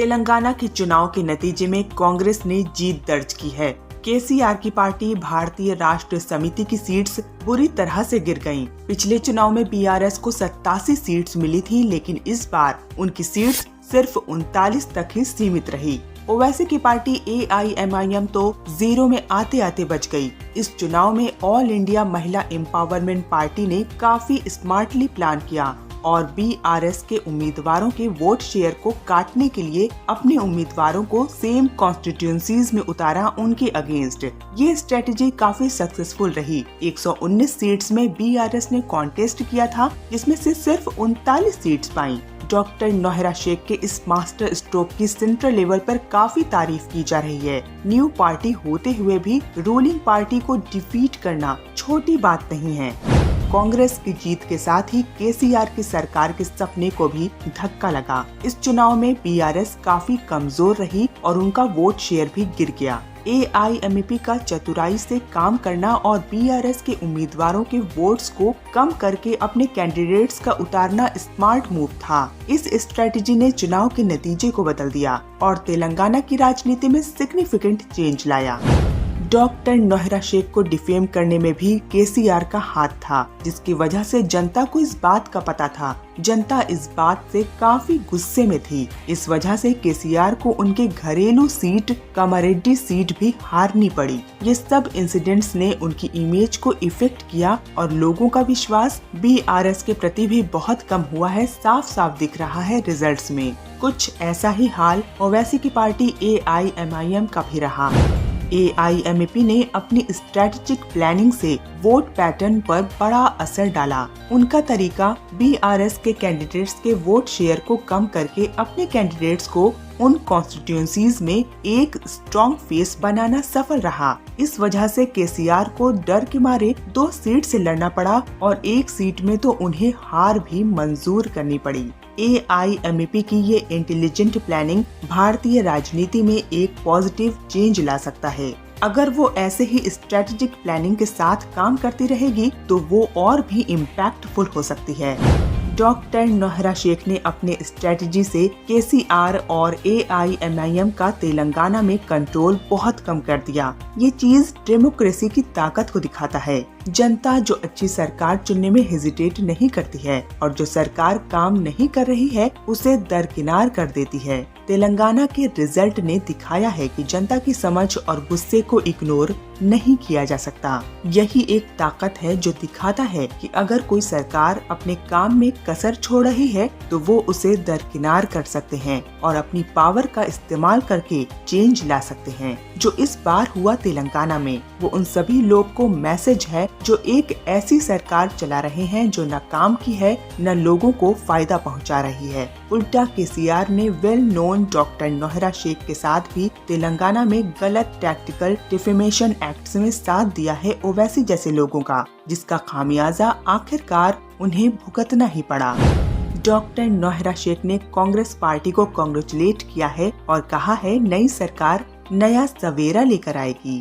तेलंगाना के चुनाव के नतीजे में कांग्रेस ने जीत दर्ज की है। केसीआर की पार्टी भारतीय राष्ट्र समिति की सीट्स बुरी तरह से गिर गयीं। पिछले चुनाव में बीआरएस को 87 सीट्स मिली थी, लेकिन इस बार उनकी सीट्स सिर्फ 39 तक ही सीमित रही। ओवैसी की पार्टी AIMIM तो 0 में आते आते बच गई। इस चुनाव में ऑल इंडिया महिला एम्पावरमेंट पार्टी ने काफी स्मार्टली प्लान किया और बीआरएस के उम्मीदवारों के वोट शेयर को काटने के लिए अपने उम्मीदवारों को सेम कॉन्स्टिट्यूएंसीज में उतारा उनके अगेंस्ट। ये स्ट्रेटेजी काफी सक्सेसफुल रही। 119 सीट्स में बीआरएस ने कॉन्टेस्ट किया था, जिसमें से सिर्फ 39 सीट्स पाई। डॉक्टर नोहरा शेख के इस मास्टर स्ट्रोक की सेंट्रल लेवल पर काफी तारीफ की जा रही है। न्यू पार्टी होते हुए भी रूलिंग पार्टी को डिफीट करना छोटी बात नहीं है। कांग्रेस की जीत के साथ ही केसीआर की सरकार के सपने को भी धक्का लगा। इस चुनाव में बीआरएस काफी कमजोर रही और उनका वोट शेयर भी गिर गया। AIMP का चतुराई से काम करना और बीआरएस के उम्मीदवारों के वोट्स को कम करके अपने कैंडिडेट्स का उतारना स्मार्ट मूव था। इस स्ट्रेटेजी ने चुनाव के नतीजे को बदल दिया और तेलंगाना की राजनीति में सिग्निफिकेंट चेंज लाया। डॉक्टर नोहरा शेख को डिफेम करने में भी केसीआर का हाथ था, जिसकी वजह से जनता को इस बात का पता था। जनता इस बात से काफी गुस्से में थी। इस वजह से केसीआर को उनके घरेलू सीट कामारेड्डी सीट भी हारनी पड़ी। ये सब इंसिडेंट्स ने उनकी इमेज को इफेक्ट किया और लोगों का विश्वास बीआरएस के प्रति भी बहुत कम हुआ है। साफ साफ दिख रहा है रिजल्ट्स में। कुछ ऐसा ही हाल ओवैसी की पार्टी AIMIM का भी रहा। AIMP ने अपनी स्ट्रेटेजिक प्लानिंग से वोट पैटर्न पर बड़ा असर डाला। उनका तरीका बीआरएस के कैंडिडेट्स के वोट शेयर को कम करके अपने कैंडिडेट्स को उन कॉन्स्टिट्यूएंसीज में एक स्ट्रॉन्ग फेस बनाना सफल रहा। इस वजह से केसीआर को डर के मारे 2 सीट से लड़ना पड़ा और 1 सीट में तो उन्हें हार भी मंजूर करनी पड़ी। AIMP की ये इंटेलिजेंट प्लानिंग भारतीय राजनीति में एक पॉजिटिव चेंज ला सकता है। अगर वो ऐसे ही स्ट्रेटेजिक प्लानिंग के साथ काम करती रहेगी तो वो और भी इम्पैक्टफुल हो सकती है। डॉक्टर नोहरा शेख ने अपने स्ट्रेटेजी से केसीआर और AIMIM का तेलंगाना में कंट्रोल बहुत कम कर दिया। ये चीज डेमोक्रेसी की ताकत को दिखाता है। जनता जो अच्छी सरकार चुनने में हेजिटेट नहीं करती है और जो सरकार काम नहीं कर रही है उसे दरकिनार कर देती है। तेलंगाना के रिजल्ट ने दिखाया है कि जनता की समझ और गुस्से को इग्नोर नहीं किया जा सकता। यही एक ताकत है जो दिखाता है कि अगर कोई सरकार अपने काम में कसर छोड़ रही है तो वो उसे दरकिनार कर सकते हैं और अपनी पावर का इस्तेमाल करके चेंज ला सकते हैं। जो इस बार हुआ तेलंगाना में, वो उन सभी लोग को मैसेज है जो एक ऐसी सरकार चला रहे हैं जो न काम की है न लोगों को फायदा पहुंचा रही है। उल्टा केसीआर ने well known doctor Nohra Sheikh के साथ भी तेलंगाना में गलत टैक्टिकल डिफेमेशन एक्ट में साथ दिया है ओवैसी जैसे लोगों का, जिसका खामियाजा आखिरकार उन्हें भुगतना ही पड़ा। डॉक्टर नोहरा शेख ने कांग्रेस पार्टी को कांग्रेचुलेट किया है और कहा है नई सरकार नया सवेरा लेकर आएगी।